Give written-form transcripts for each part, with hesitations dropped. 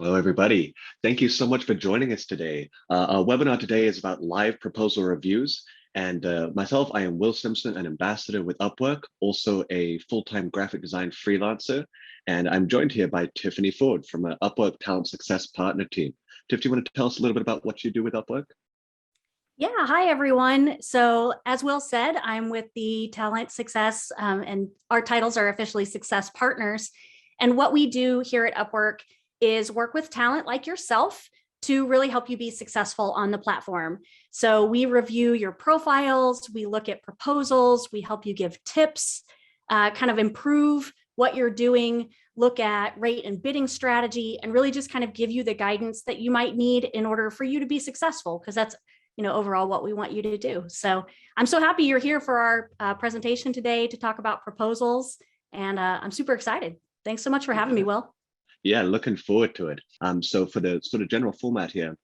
Hello, everybody. Thank you so much for joining us today. Our webinar today is about live proposal reviews. And myself, I am Will Simpson, an ambassador with Upwork, also a full-time graphic design freelancer. And I'm joined here by Tiffany Ford from an Upwork Talent Success Partner team. Tiff, do you want to tell us a little bit about what you do with Upwork? Yeah, hi everyone. So as Will said, I'm with the Talent Success and our titles are officially Success Partners. And what we do here at Upwork is work with talent like yourself to really help you be successful on the platform. So we review your profiles, we look at proposals, we help you give tips, kind of improve what you're doing, look at rate and bidding strategy, and really just kind of give you the guidance that you might need in order for you to be successful, because that's overall what we want you to do. So I'm so happy you're here for our presentation today to talk about proposals. And I'm super excited. Thanks so much for having me, Will. Yeah, looking forward to it. So for the sort of general format here,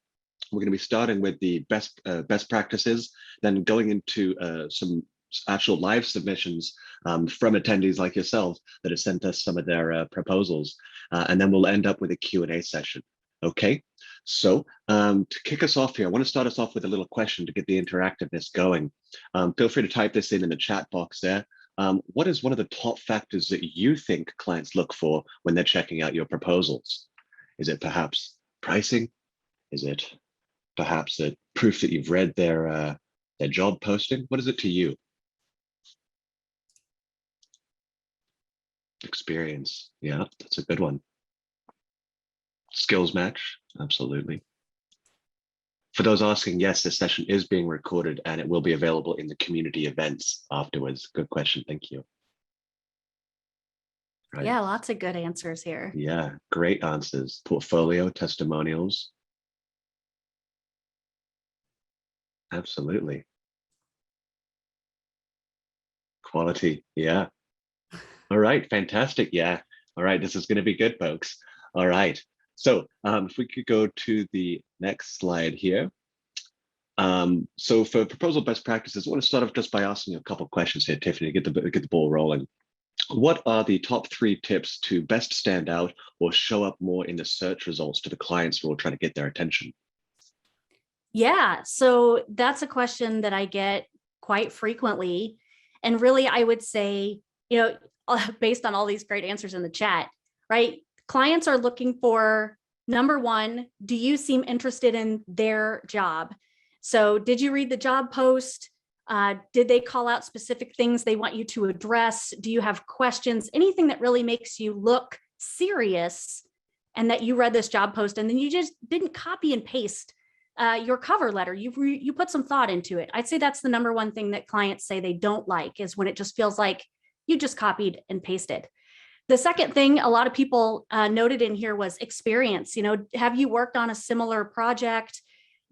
we're going to be starting with the best practices, then going into some actual live submissions from attendees like yourself that have sent us some of their proposals. And then we'll end up with a Q&A session. Okay, so to kick us off here, I want to start us off with a little question to get the interactiveness going. Feel free to type this in the chat box there. What is one of the top factors that you think clients look for when they're checking out your proposals? Is it perhaps pricing? Is it perhaps the proof that you've read their job posting? What is it to you? Experience, yeah, that's a good one. Skills match, absolutely. For those asking, yes, this session is being recorded and it will be available in the community events afterwards. Good question, thank you. Right. Yeah, lots of good answers here. Yeah, great answers. Portfolio, testimonials. Absolutely. Quality, yeah. All right, fantastic, yeah. All right, this is going to be good, folks. All right. So if we could go to the next slide here. So for proposal best practices, I want to start off just by asking you a couple of questions here, Tiffany, to get the ball rolling. What are the top 3 tips to best stand out or show up more in the search results to the clients who are trying to get their attention? Yeah, so that's a question that I get quite frequently. And really, I would say, based on all these great answers in the chat, right? Clients are looking for, number one, do you seem interested in their job? So did you read the job post? Did they call out specific things they want you to address? Do you have questions? Anything that really makes you look serious and that you read this job post and then you just didn't copy and paste your cover letter. You put some thought into it. I'd say that's the number one thing that clients say they don't like, is when it just feels like you just copied and pasted. The second thing a lot of people noted in here was experience. Have you worked on a similar project?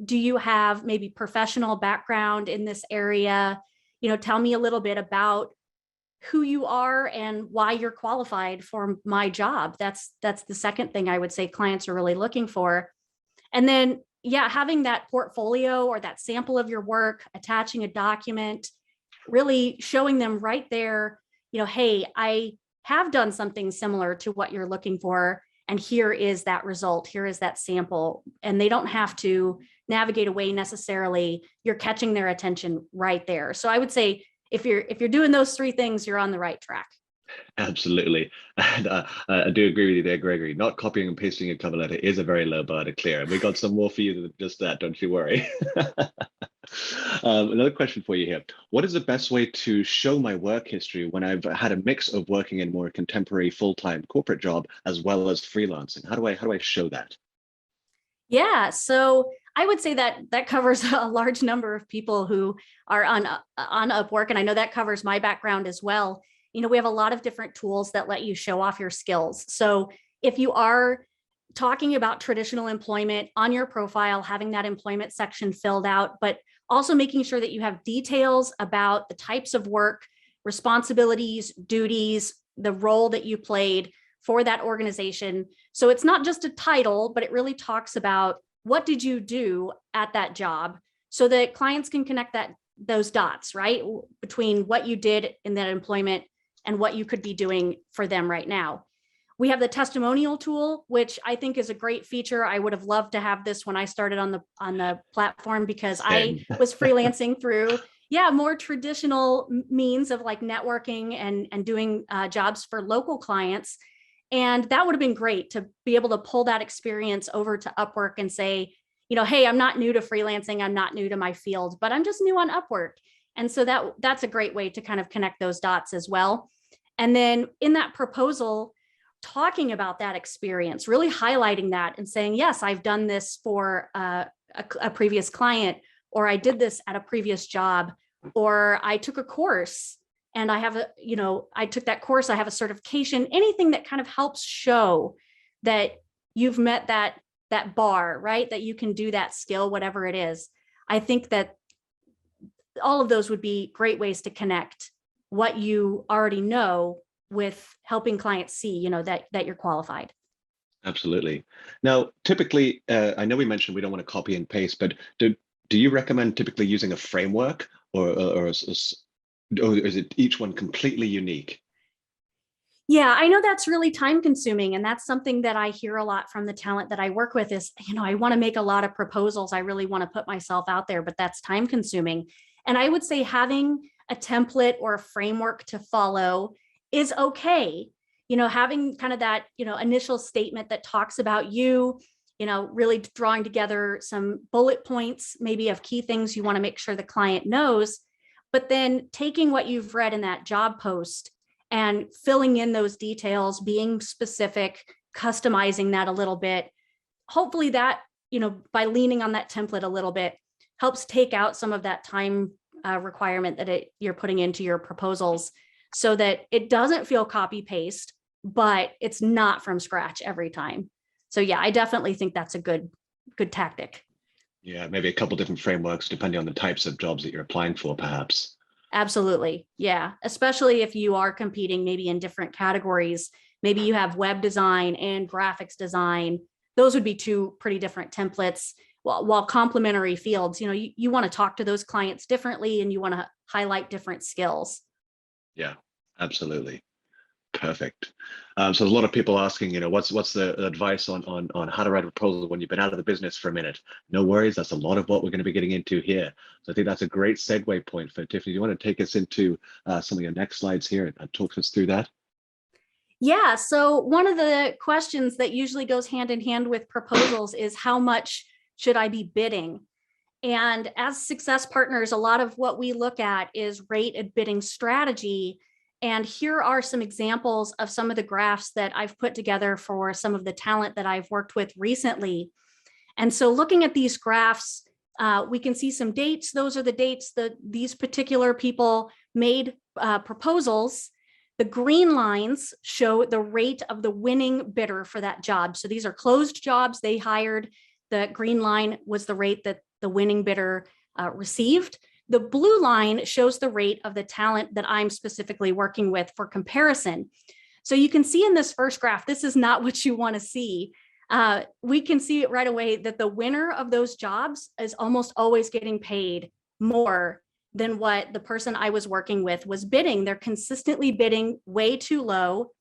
Do you have maybe professional background in this area? Tell me a little bit about who you are and why you're qualified for my job. That's the second thing I would say clients are really looking for. And then, yeah, having that portfolio or that sample of your work, attaching a document, really showing them right there, hey, I have done something similar to what you're looking for, and here is that result, here is that sample, and they don't have to navigate away necessarily. You're catching their attention right there. So I would say if you're doing those 3 things, you're on the right track. Absolutely. And I do agree with you there, Gregory. Not copying and pasting a cover letter is a very low bar to clear. And we got some more for you than just that, don't you worry. Another question for you here. What is the best way to show my work history when I've had a mix of working in more contemporary full-time corporate job as well as freelancing? How do I show that? Yeah, so I would say that covers a large number of people who are on Upwork. And I know that covers my background as well. We have a lot of different tools that let you show off your skills. So if you are talking about traditional employment on your profile, having that employment section filled out, but also making sure that you have details about the types of work, responsibilities, duties, the role that you played for that organization. So it's not just a title, but it really talks about what did you do at that job, so that clients can connect those dots, right, between what you did in that employment and what you could be doing for them right now. We have the testimonial tool, which I think is a great feature. I would have loved to have this when I started on the platform, because Same. I was freelancing through more traditional means of like networking and doing jobs for local clients. And that would have been great to be able to pull that experience over to Upwork and say, hey, I'm not new to freelancing. I'm not new to my field, but I'm just new on Upwork. And so that's a great way to kind of connect those dots as well. And then in that proposal, talking about that experience, really highlighting that and saying, yes, I've done this for a previous client, or I did this at a previous job, or I took a course and I have I took that course, I have a certification, anything that kind of helps show that you've met that bar, right? That you can do that skill, whatever it is. I think that all of those would be great ways to connect what you already know with helping clients see, that you're qualified. Absolutely. Now, typically, I know we mentioned we don't want to copy and paste, but do you recommend typically using a framework, or is it each one completely unique? Yeah, I know that's really time consuming. And that's something that I hear a lot from the talent that I work with is, I want to make a lot of proposals. I really want to put myself out there, but that's time consuming. And I would say having a template or a framework to follow is okay. Having kind of that, initial statement that talks about you, really drawing together some bullet points, maybe of key things you want to make sure the client knows, but then taking what you've read in that job post and filling in those details, being specific, customizing that a little bit. Hopefully that, by leaning on that template a little bit, helps take out some of that time requirement that you're putting into your proposals, so that it doesn't feel copy paste, but it's not from scratch every time. So yeah, I definitely think that's a good tactic. Yeah, maybe a couple different frameworks depending on the types of jobs that you're applying for, perhaps. Absolutely. Yeah. Especially if you are competing maybe in different categories. Maybe you have web design and graphics design. Those would be two pretty different templates. While complementary fields, you want to talk to those clients differently and you want to highlight different skills. Yeah, absolutely. Perfect. So there's a lot of people asking, what's the advice on how to write a proposal when you've been out of the business for a minute? No worries, that's a lot of what we're going to be getting into here. So I think that's a great segue point for Tiffany. Do you want to take us into some of your next slides here and talk us through that? Yeah. So one of the questions that usually goes hand in hand with proposals is, how much should I be bidding? And as success partners, a lot of what we look at is rate and bidding strategy. And here are some examples of some of the graphs that I've put together for some of the talent that I've worked with recently. And so looking at these graphs, we can see some dates. Those are the dates that these particular people made proposals. The green lines show the rate of the winning bidder for that job. So these are closed jobs they hired. The green line was the rate that the winning bidder received. The blue line shows the rate of the talent that I'm specifically working with for comparison. So you can see in this first graph, this is not what you want to see. We can see it right away that the winner of those jobs is almost always getting paid more than what the person I was working with was bidding. They're consistently bidding way too low.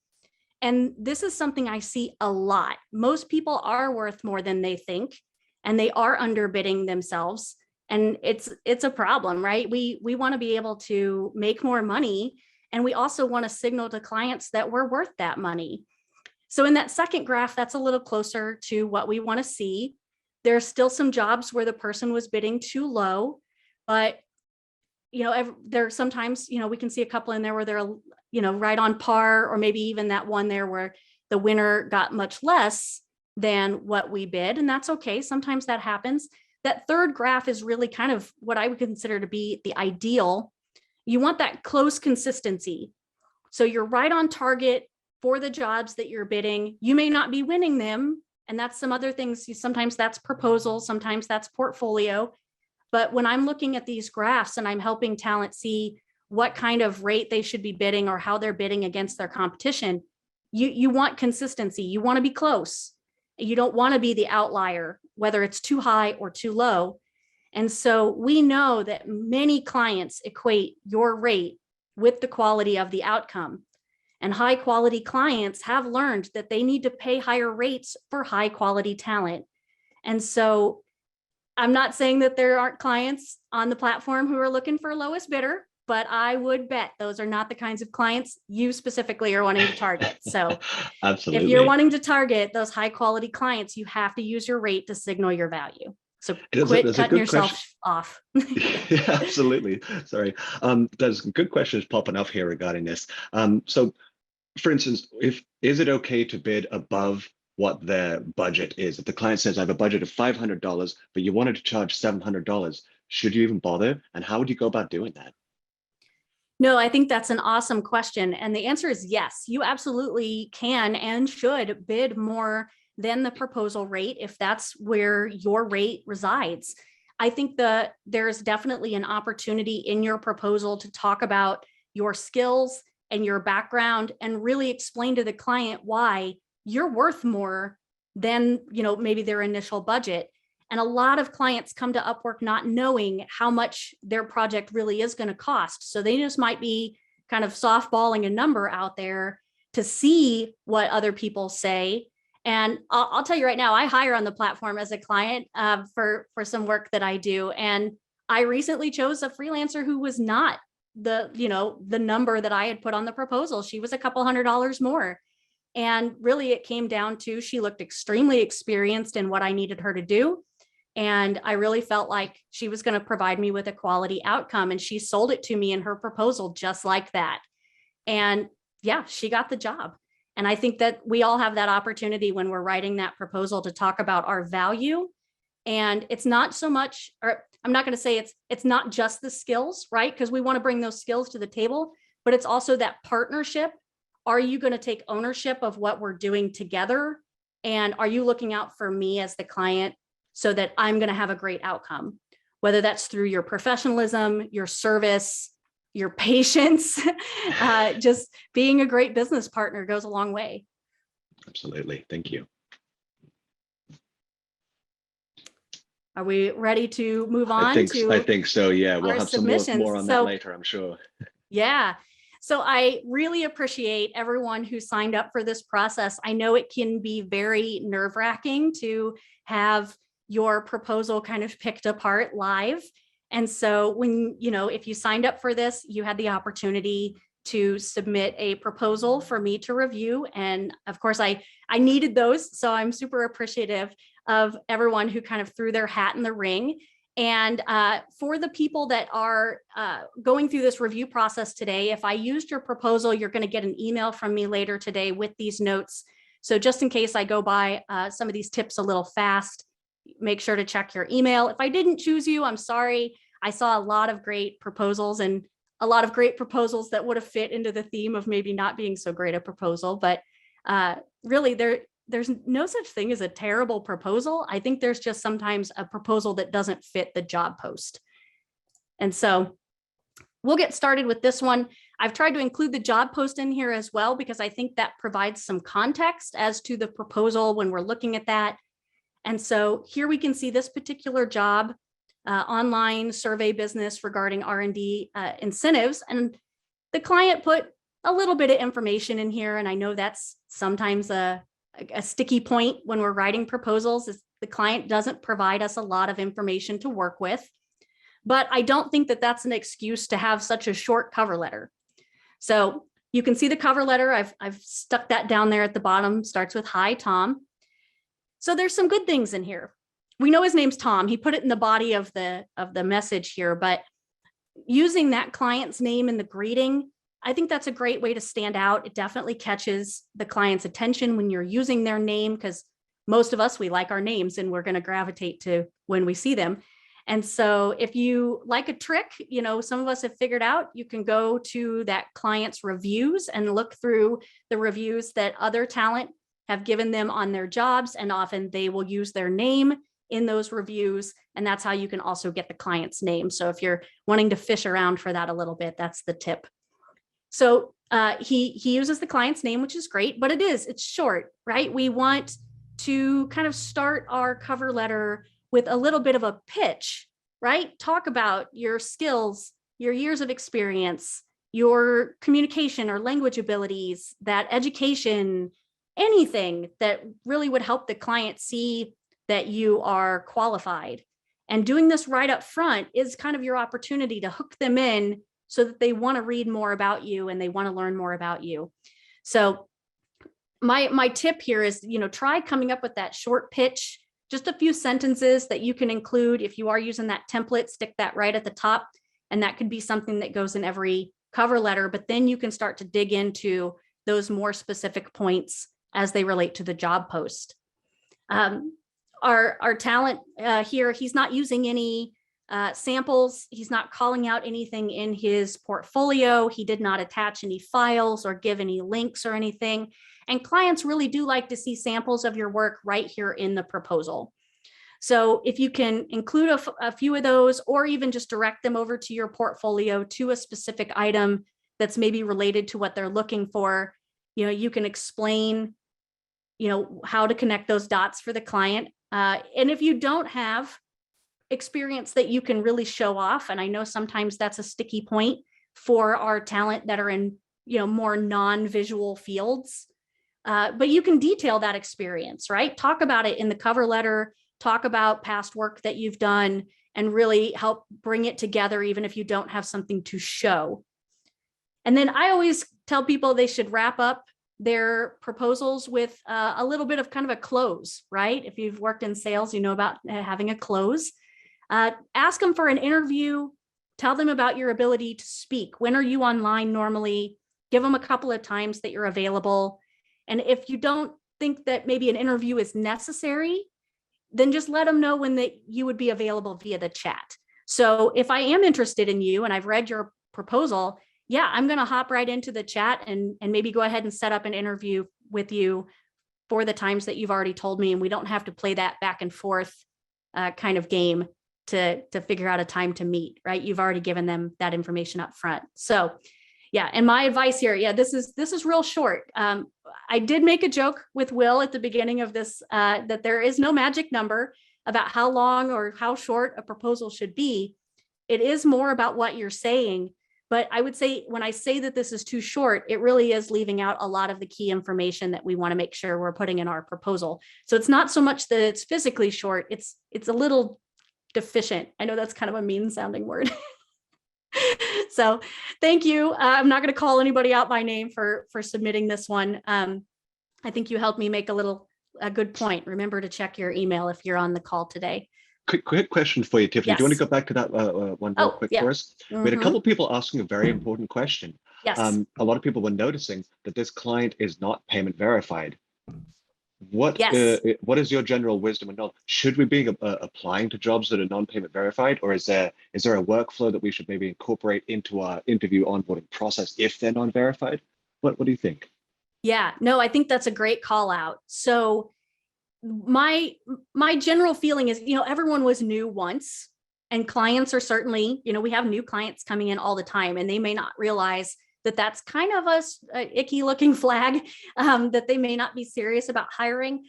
And this is something I see a lot. Most people are worth more than they think, and they are underbidding themselves. And it's a problem, right? We want to be able to make more money, and we also want to signal to clients that we're worth that money. So in that second graph, that's a little closer to what we want to see. There are still some jobs where the person was bidding too low, but there sometimes, we can see a couple in there where they're, right on par, or maybe even that one there where the winner got much less than what we bid. And that's okay. Sometimes that happens. That third graph is really kind of what I would consider to be the ideal. You want that close consistency. So you're right on target for the jobs that you're bidding. You may not be winning them, and that's some other things. Sometimes that's proposal, sometimes that's portfolio. But when I'm looking at these graphs and I'm helping talent see what kind of rate they should be bidding or how they're bidding against their competition, you want consistency. You want to be close. You don't want to be the outlier, whether it's too high or too low. And so we know that many clients equate your rate with the quality of the outcome. And high quality clients have learned that they need to pay higher rates for high quality talent. And so I'm not saying that there aren't clients on the platform who are looking for lowest bidder, but I would bet those are not the kinds of clients you specifically are wanting to target. So if you're Absolutely. wanting to target those high quality clients, you have to use your rate to signal your value. So quit There's a cutting good question. yourself off. Yeah, absolutely. Sorry. There's good questions popping up here regarding this. So for instance, is it okay to bid above what their budget is? If the client says, I have a budget of $500, but you wanted to charge $700, should you even bother? And how would you go about doing that? No, I think that's an awesome question. And the answer is yes, you absolutely can and should bid more than the proposal rate if that's where your rate resides. I think that there's definitely an opportunity in your proposal to talk about your skills and your background and really explain to the client why you're worth more than, maybe their initial budget. And a lot of clients come to Upwork not knowing how much their project really is going to cost. So they just might be kind of softballing a number out there to see what other people say. And I'll tell you right now, I hire on the platform as a client for some work that I do. And I recently chose a freelancer who was not the number that I had put on the proposal. She was a couple $100 more. And really it came down to, she looked extremely experienced in what I needed her to do. And I really felt like she was going to provide me with a quality outcome. And she sold it to me in her proposal just like that. And yeah, she got the job. And I think that we all have that opportunity when we're writing that proposal to talk about our value. And it's not so much, or I'm not going to say it's not just the skills, right? Because we want to bring those skills to the table, but it's also that partnership. Are you going to take ownership of what we're doing together? And are you looking out for me as the client so that I'm going to have a great outcome, whether that's through your professionalism, your service, your patience, just being a great business partner goes a long way. Absolutely. Thank you. Are we ready to move on I think so. Yeah, we'll our have submissions? some more on that later, I'm sure. Yeah. So I really appreciate everyone who signed up for this process. I know it can be very nerve-wracking to have your proposal kind of picked apart live. And so when, if you signed up for this, you had the opportunity to submit a proposal for me to review. And of course, I needed those. So I'm super appreciative of everyone who kind of threw their hat in the ring. And for the people that are going through this review process today, if I used your proposal, you're going to get an email from me later today with these notes. So just in case I go by some of these tips a little fast, make sure to check your email. If I didn't choose you, I'm sorry. I saw a lot of great proposals and a lot of great proposals that would have fit into the theme of maybe not being so great a proposal. But really, there's no such thing as a terrible proposal. I think there's just sometimes a proposal that doesn't fit the job post. And so we'll get started with this one. I've tried to include the job post in here as well, because I think that provides some context as to the proposal when we're looking at that. And so here we can see this particular job, online survey business regarding R&D incentives. And the client put a little bit of information in here. And I know that's sometimes a sticky point when we're writing proposals, is the client doesn't provide us a lot of information to work with. But I don't think that that's an excuse to have such a short cover letter. So you can see the cover letter. I've stuck that down there at the bottom, starts with, "Hi, Tom." So there's some good things in here. We know his name's Tom. He put it in the body of the message here, but using that client's name in the greeting, I think that's a great way to stand out. It definitely catches the client's attention when you're using their name, because most of us, we like our names and we're going to gravitate to when we see them. And so if you like a trick, some of us have figured out, you can go to that client's reviews and look through the reviews that other talent have given them on their jobs. And often they will use their name in those reviews. And that's how you can also get the client's name. So if you're wanting to fish around for that a little bit, that's the tip. So he uses the client's name, which is great, but it's short, right? We want to kind of start our cover letter with a little bit of a pitch, right? Talk about your skills, your years of experience, your communication or language abilities, that education, anything that really would help the client see that you are qualified. And doing this right up front is kind of your opportunity to hook them in so that they want to read more about you and they want to learn more about you. So my tip here is, try coming up with that short pitch, just a few sentences that you can include. If you are using that template, stick that right at the top. And that could be something that goes in every cover letter, but then you can start to dig into those more specific points as they relate to the job post. Our talent here, he's not using any samples. He's not calling out anything in his portfolio. He did not attach any files or give any links or anything. And clients really do like to see samples of your work right here in the proposal. So if you can include a few of those, or even just direct them over to your portfolio to a specific item that's maybe related to what they're looking for, you can explain, how to connect those dots for the client. And if you don't have experience that you can really show off, and I know sometimes that's a sticky point for our talent that are in, more non-visual fields, but you can detail that experience, right? Talk about it in the cover letter, talk about past work that you've done, and really help bring it together, even if you don't have something to show. And then I always tell people they should wrap up their proposals with a little bit of kind of a close, right? If you've worked in sales, you know about having a close. Ask them for an interview, tell them about your ability to speak. When are you online normally? Give them a couple of times that you're available. And if you don't think that maybe an interview is necessary, then just let them know when you would be available via the chat. So if I am interested in you and I've read your proposal, yeah, I'm going to hop right into the chat and maybe go ahead and set up an interview with you for the times that you've already told me. And we don't have to play that back and forth kind of game to figure out a time to meet, right? You've already given them that information up front. So yeah, and my advice here, this is real short. I did make a joke with Will at the beginning of this, that there is no magic number about how long or how short a proposal should be. It is more about what you're saying. But I would say when I say that this is too short, it really is leaving out a lot of the key information that we want to make sure we're putting in our proposal. So it's not so much that it's physically short, it's a little deficient. I know that's kind of a mean sounding word. So thank you. I'm not going to call anybody out by name for submitting this one. I think you helped me make a good point. Remember to check your email if you're on the call today. Quick question for you, Tiffany. Yes. Do you want to go back to that one real quick for us? Mm-hmm. We had a couple of people asking a very important question. Yes. A lot of people were noticing that this client is not payment verified. What is your general wisdom and knowledge? Should we be applying to jobs that are non-payment verified, or is there a workflow that we should maybe incorporate into our interview onboarding process if they're non-verified? What do you think? Yeah, no, I think that's a great call out. So my general feeling is, everyone was new once, and clients are certainly, we have new clients coming in all the time, and they may not realize that that's kind of a icky looking flag, that they may not be serious about hiring.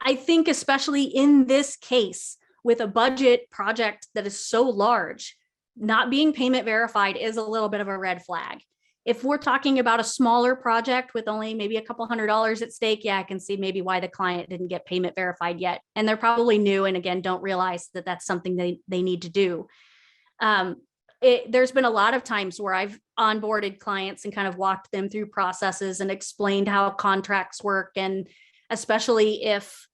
I think especially in this case, with a budget project that is so large, not being payment verified is a little bit of a red flag. If we're talking about a smaller project with only maybe a couple $100 at stake, I can see maybe why the client didn't get payment verified yet. And they're probably new and again, don't realize that that's something they need to do. There's been a lot of times where I've onboarded clients and kind of walked them through processes and explained how contracts work. And especially if,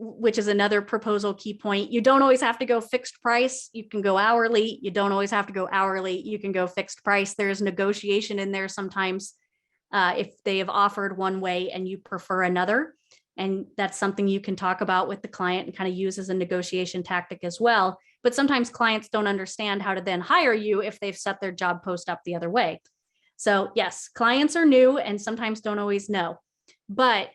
which is another proposal key point, you don't always have to go fixed price. You can go hourly. You don't always have to go hourly. You can go fixed price. There's negotiation in there sometimes if they have offered one way and you prefer another. And that's something you can talk about with the client and kind of use as a negotiation tactic as well. But sometimes clients don't understand how to then hire you if they've set their job post up the other way. So yes, clients are new and sometimes don't always know. But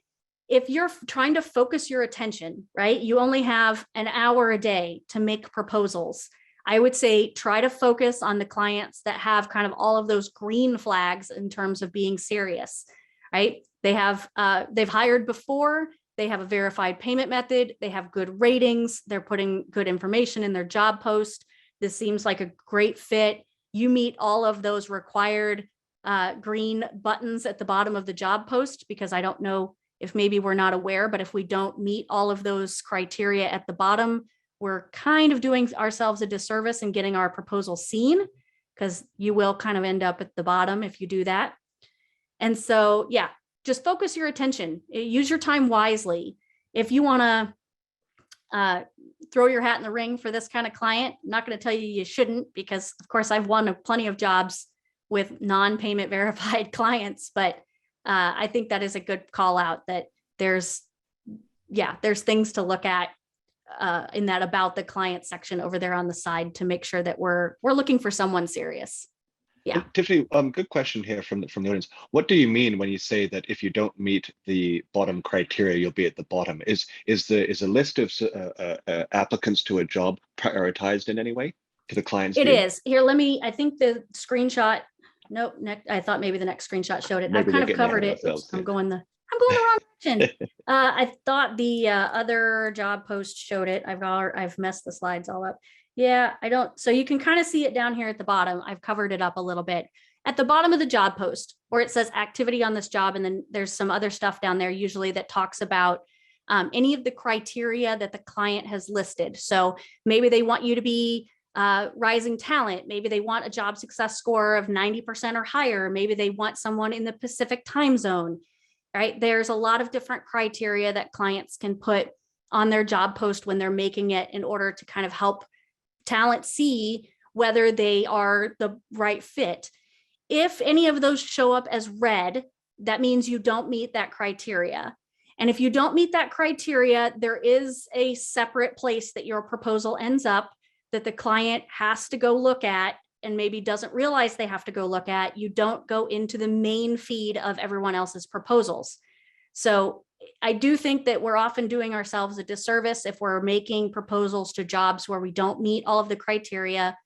if you're trying to focus your attention, right, you only have an hour a day to make proposals. I would say try to focus on the clients that have kind of all of those green flags in terms of being serious, right? They've hired before. They have a verified payment method. They have good ratings. They're putting good information in their job post. This seems like a great fit. you meet all of those required green buttons at the bottom of the job post, because I don't know if maybe we're not aware, but if we don't meet all of those criteria at the bottom, we're kind of doing ourselves a disservice and getting our proposal seen, because you will kind of end up at the bottom if you do that. And so, yeah, just focus your attention, use your time wisely. If you want to throw your hat in the ring for this kind of client, I'm not going to tell you you shouldn't, because of course I've won plenty of jobs with non-payment verified clients, but I think that is a good call out, that there's things to look at in that about the client section over there on the side to make sure that we're looking for someone serious. Yeah. Tiffany, good question here from the audience. What do you mean when you say that if you don't meet the bottom criteria, you'll be at the bottom? Is a list of applicants to a job prioritized in any way to the client's view? It is. Here, I think the screenshot. Nope. I thought maybe the next screenshot showed it. Maybe I've kind of covered it. I'm going the wrong direction. I thought the other job post showed it. I've messed the slides all up. Yeah, I don't. So you can kind of see it down here at the bottom. I've covered it up a little bit. At the bottom of the job post, where it says activity on this job, and then there's some other stuff down there usually that talks about any of the criteria that the client has listed. So maybe they want you to be rising talent. Maybe they want a job success score of 90% or higher. Maybe they want someone in the Pacific time zone, right? There's a lot of different criteria that clients can put on their job post when they're making it in order to kind of help talent see whether they are the right fit. If any of those show up as red, that means you don't meet that criteria. And if you don't meet that criteria, there is a separate place that your proposal ends up that the client has to go look at and maybe doesn't realize they have to go look at. You don't go into the main feed of everyone else's proposals. So I do think that we're often doing ourselves a disservice if we're making proposals to jobs where we don't meet all of the criteria,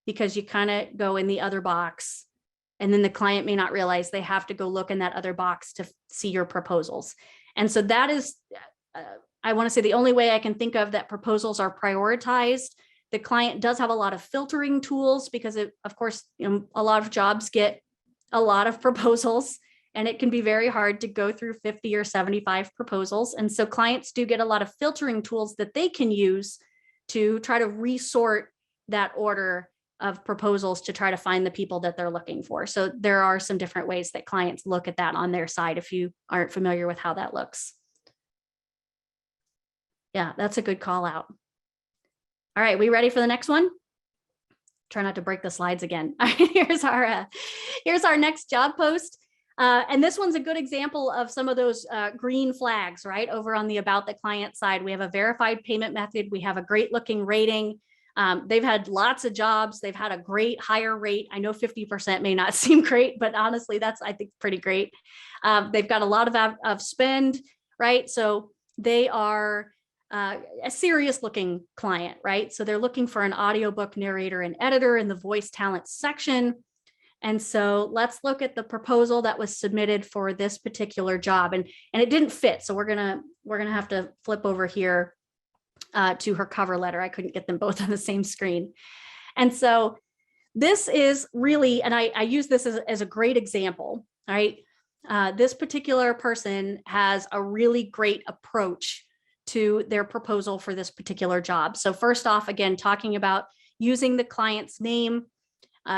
because you kind of go in the other box and then the client may not realize they have to go look in that other box to see your proposals. And so that is, I want to say, the only way I can think of that proposals are prioritized. The client does have a lot of filtering tools because, of course, a lot of jobs get a lot of proposals, and it can be very hard to go through 50 or 75 proposals. And so clients do get a lot of filtering tools that they can use to try to resort that order of proposals to try to find the people that they're looking for. So there are some different ways that clients look at that on their side if you aren't familiar with how that looks. Yeah, that's a good call out. All right, we ready for the next one? Try not to break the slides again. Here's our next job post. And this one's a good example of some of those green flags, right? Over on the about the client side, we have a verified payment method. We have a great looking rating. They've had lots of jobs. They've had a great hire rate. I know 50% may not seem great, but honestly, that's, I think, pretty great. They've got a lot of spend, right? So they are a serious looking client, right? So they're looking for an audiobook narrator and editor in the voice talent section. And so let's look at the proposal that was submitted for this particular job, and it didn't fit. So we're gonna have to flip over here to her cover letter. I couldn't get them both on the same screen. And so this is really, and I use this as a great example, right? This particular person has a really great approach to their proposal for this particular job. So first off, again, talking about using the client's name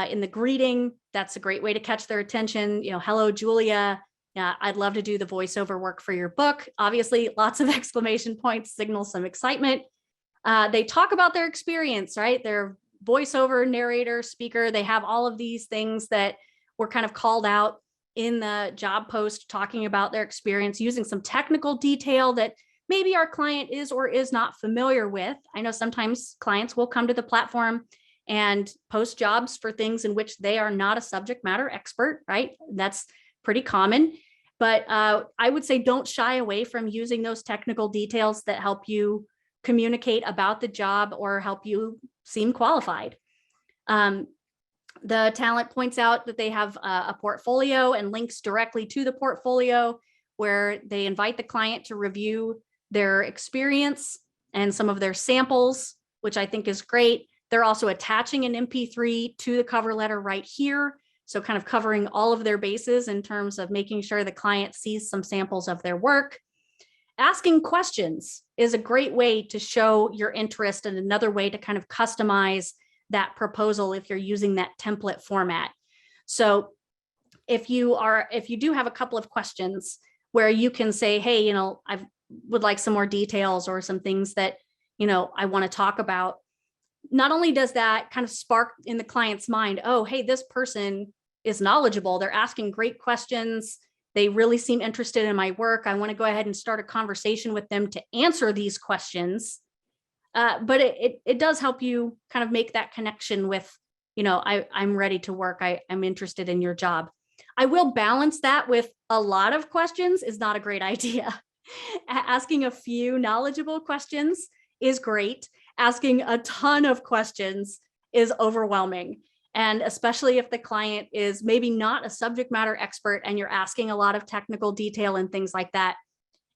in the greeting. That's a great way to catch their attention. Hello, Julia. I'd love to do the voiceover work for your book. Obviously, lots of exclamation points signal some excitement. They talk about their experience, right? They're voiceover, narrator, speaker. They have all of these things that were kind of called out in the job post, talking about their experience, using some technical detail that maybe our client is or is not familiar with. I know sometimes clients will come to the platform and post jobs for things in which they are not a subject matter expert, right? That's pretty common. But I would say don't shy away from using those technical details that help you communicate about the job or help you seem qualified. The talent points out that they have a portfolio and links directly to the portfolio, where they invite the client to review their experience and some of their samples, which I think is great. They're also attaching an MP3 to the cover letter right here. So kind of covering all of their bases in terms of making sure the client sees some samples of their work. Asking questions is a great way to show your interest and another way to kind of customize that proposal if you're using that template format. So if you do have a couple of questions where you can say, hey, you know, I would like some more details or some things that, you know, I want to talk about. Not only does that kind of spark in the client's mind, oh, hey, this person is knowledgeable. They're asking great questions. They really seem interested in my work. I want to go ahead and start a conversation with them to answer these questions. But it does help you kind of make that connection with, you know, I'm ready to work. I'm interested in your job. I will balance that with a lot of questions is not a great idea. Asking a few knowledgeable questions is great. Asking a ton of questions is overwhelming. And especially if the client is maybe not a subject matter expert and you're asking a lot of technical detail and things like that,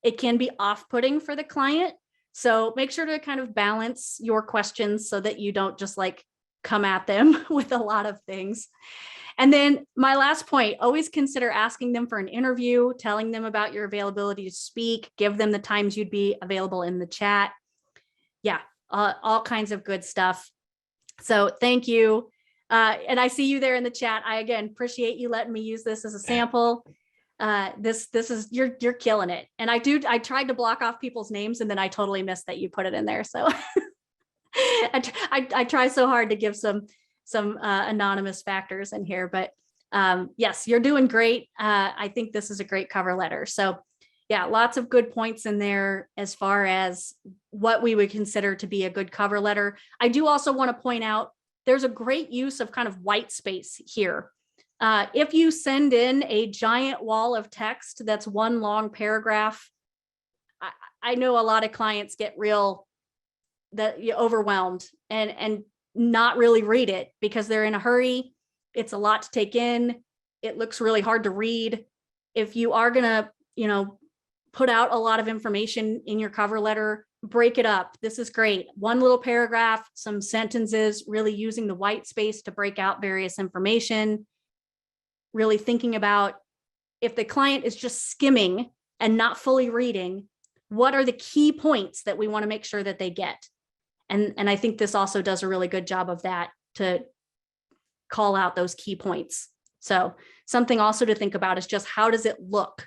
it can be off-putting for the client. So make sure to kind of balance your questions so that you don't just like come at them with a lot of things. And then my last point, always consider asking them for an interview, telling them about your availability to speak, give them the times you'd be available in the chat. Yeah, all kinds of good stuff. So thank you. And I see you there in the chat. I, again, appreciate you letting me use this as a sample. This is, you're killing it. And I tried to block off people's names and then I totally missed that you put it in there. So I try so hard to give some anonymous factors in here, but yes, you're doing great. I think this is a great cover letter. So yeah, lots of good points in there as far as what we would consider to be a good cover letter. I do also want to point out there's a great use of kind of white space here. If you send in a giant wall of text that's one long paragraph, I know a lot of clients get overwhelmed and not really read it because they're in a hurry. It's a lot to take in. It looks really hard to read. If you are gonna, you know, put out a lot of information in your cover letter, break it up. This is great. One little paragraph, some sentences, really using the white space to break out various information. Really thinking about if the client is just skimming and not fully reading, what are the key points that we want to make sure that they get? And I think this also does a really good job of that to call out those key points. So something also to think about is just how does it look?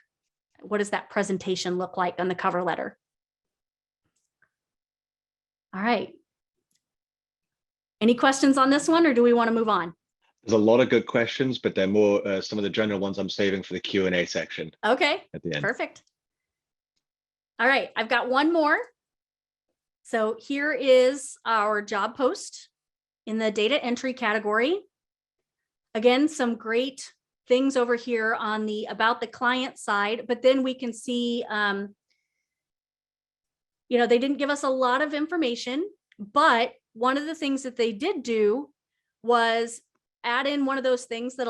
What does that presentation look like on the cover letter? All right. Any questions on this one, or do we want to move on? There's a lot of good questions, but they're more some of the general ones I'm saving for the Q&A section. Okay, at the end. Perfect. All right, I've got one more. So here is our job post in the data entry category. Again, some great things over here on the about the client side, but then we can see, you know, they didn't give us a lot of information, but one of the things that they did do was add in one of those things that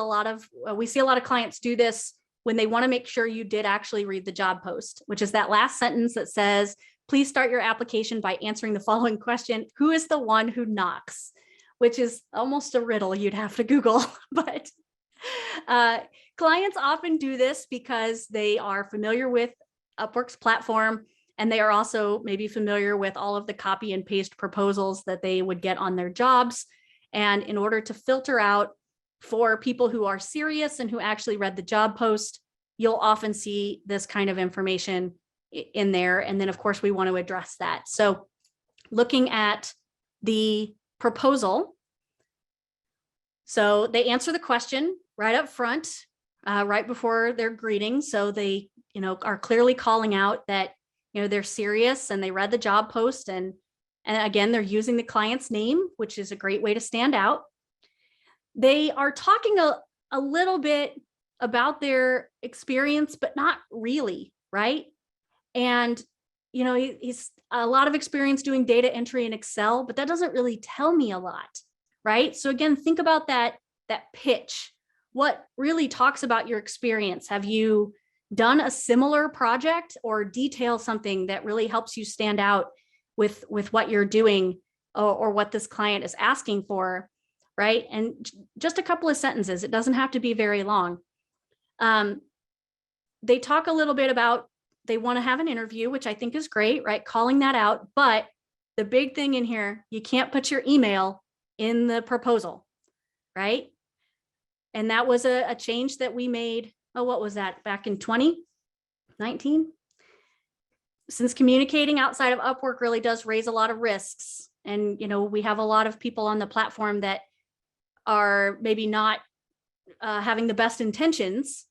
we see a lot of clients do this when they want to make sure you did actually read the job post, which is that last sentence that says, please start your application by answering the following question: who is the one who knocks? Which is almost a riddle you'd have to Google, but clients often do this because they are familiar with Upwork's platform, and they are also maybe familiar with all of the copy and paste proposals that they would get on their jobs. And in order to filter out for people who are serious and who actually read the job post, you'll often see this kind of information in there. And then of course we want to address that. So looking at the proposal, so they answer the question right up front, right before their greeting. So they, you know, are clearly calling out that, you know, they're serious and they read the job post, and again, they're using the client's name, which is a great way to stand out. They are talking a little bit about their experience, but not really, right? And, you know, he's a lot of experience doing data entry in Excel, but that doesn't really tell me a lot, right? So again, think about that pitch. What really talks about your experience? Have you done a similar project, or detail something that really helps you stand out with what you're doing or what this client is asking for, right? And just a couple of sentences. It doesn't have to be very long. They talk a little bit about they want to have an interview, which I think is great, right? Calling that out. But the big thing in here, you can't put your email in the proposal, right? And that was a change that we made. Oh, what was that? Back in 2019? Since communicating outside of Upwork really does raise a lot of risks. And, we have a lot of people on the platform that are maybe not having the best intentions.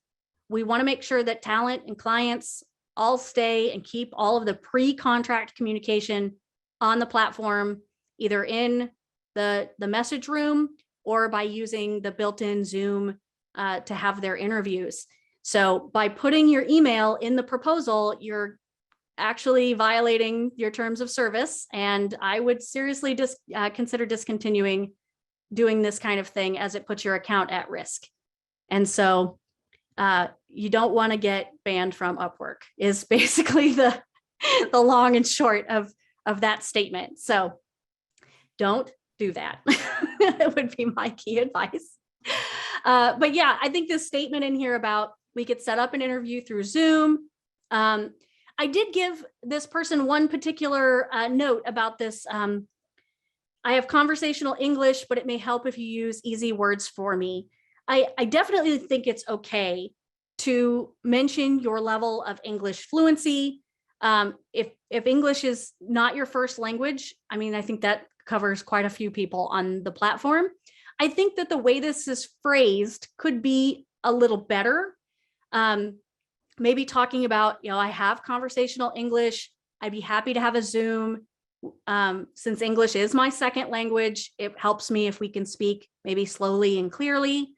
We want to make sure that talent and clients all stay and keep all of the pre-contract communication on the platform, either in the message room or by using the built-in Zoom to have their interviews. So by putting your email in the proposal, you're actually violating your terms of service. And I would seriously consider discontinuing doing this kind of thing, as it puts your account at risk. And so you don't want to get banned from Upwork is basically the long and short of that statement. So don't do that. That would be my key advice. But yeah, I think this statement in here about we could set up an interview through Zoom. I did give this person one particular note about this. I have conversational English, but it may help if you use easy words for me. I definitely think it's okay to mention your level of English fluency. If English is not your first language, I think that covers quite a few people on the platform. I think that the way this is phrased could be a little better. Maybe talking about, I have conversational English. I'd be happy to have a Zoom. Since English is my second language, it helps me if we can speak maybe slowly and clearly.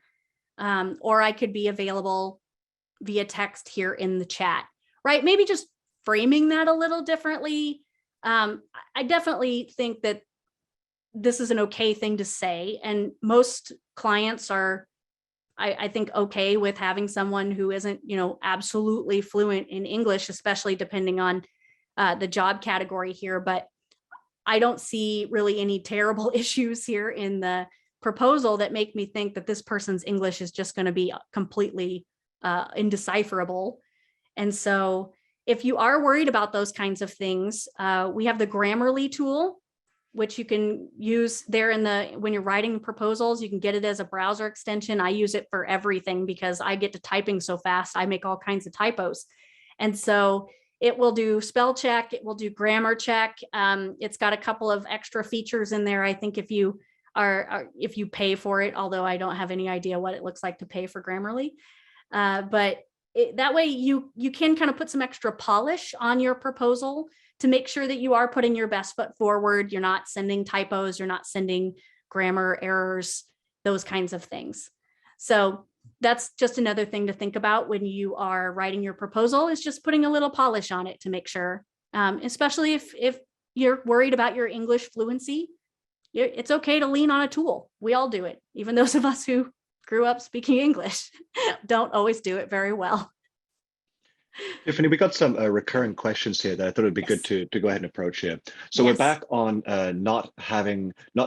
Or I could be available via text here in the chat, right? Maybe just framing that a little differently. I definitely think that this is an okay thing to say. And most clients are, I think, okay with having someone who isn't, absolutely fluent in English, especially depending on the job category here. But I don't see really any terrible issues here in the proposal that make me think that this person's English is just going to be completely indecipherable. And so if you are worried about those kinds of things, we have the Grammarly tool, which you can use there when you're writing proposals. You can get it as a browser extension. I use it for everything because I get to typing so fast. I make all kinds of typos. And so it will do spell check. It will do grammar check. It's got a couple of extra features in there. I think if you pay for it, although I don't have any idea what it looks like to pay for Grammarly. But that way you can kind of put some extra polish on your proposal to make sure that you are putting your best foot forward. You're not sending typos, you're not sending grammar errors, those kinds of things. So that's just another thing to think about when you are writing your proposal, is just putting a little polish on it to make sure, especially if you're worried about your English fluency, it's okay to lean on a tool. We all do it. Even those of us who grew up speaking English don't always do it very well. Tiffany, we got some recurring questions here that I thought it'd be good to go ahead and approach here. So we're back on not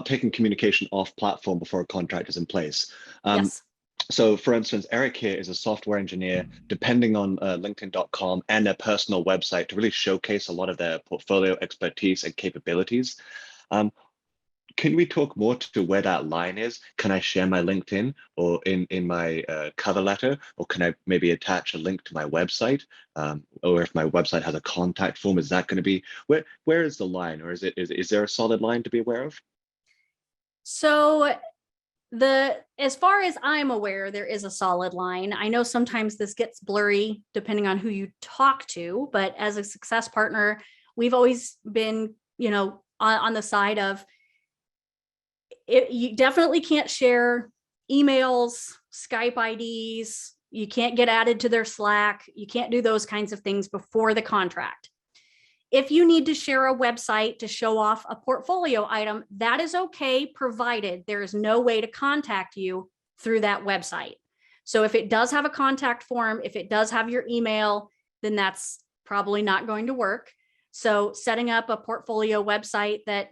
taking communication off platform before a contract is in place. So for instance, Eric here is a software engineer, depending on LinkedIn.com and their personal website to really showcase a lot of their portfolio expertise and capabilities. Can we talk more to where that line is? Can I share my LinkedIn or in my cover letter, or can I maybe attach a link to my website? Or if my website has a contact form, is that going to be, where is the line, or is there a solid line to be aware of? So as far as I'm aware, there is a solid line. I know sometimes this gets blurry depending on who you talk to, but as a success partner, we've always been, on the side of, you definitely can't share emails, Skype IDs. You can't get added to their Slack. You can't do those kinds of things before the contract. If you need to share a website to show off a portfolio item, that is okay, provided there is no way to contact you through that website. So if it does have a contact form, if it does have your email, then that's probably not going to work. So setting up a portfolio website that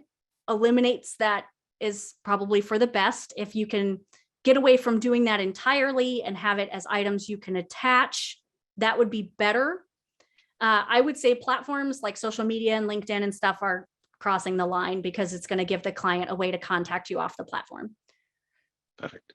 eliminates that is probably for the best. If you can get away from doing that entirely and have it as items you can attach, that would be better. I would say platforms like social media and LinkedIn and stuff are crossing the line, because it's going to give the client a way to contact you off the platform. Perfect.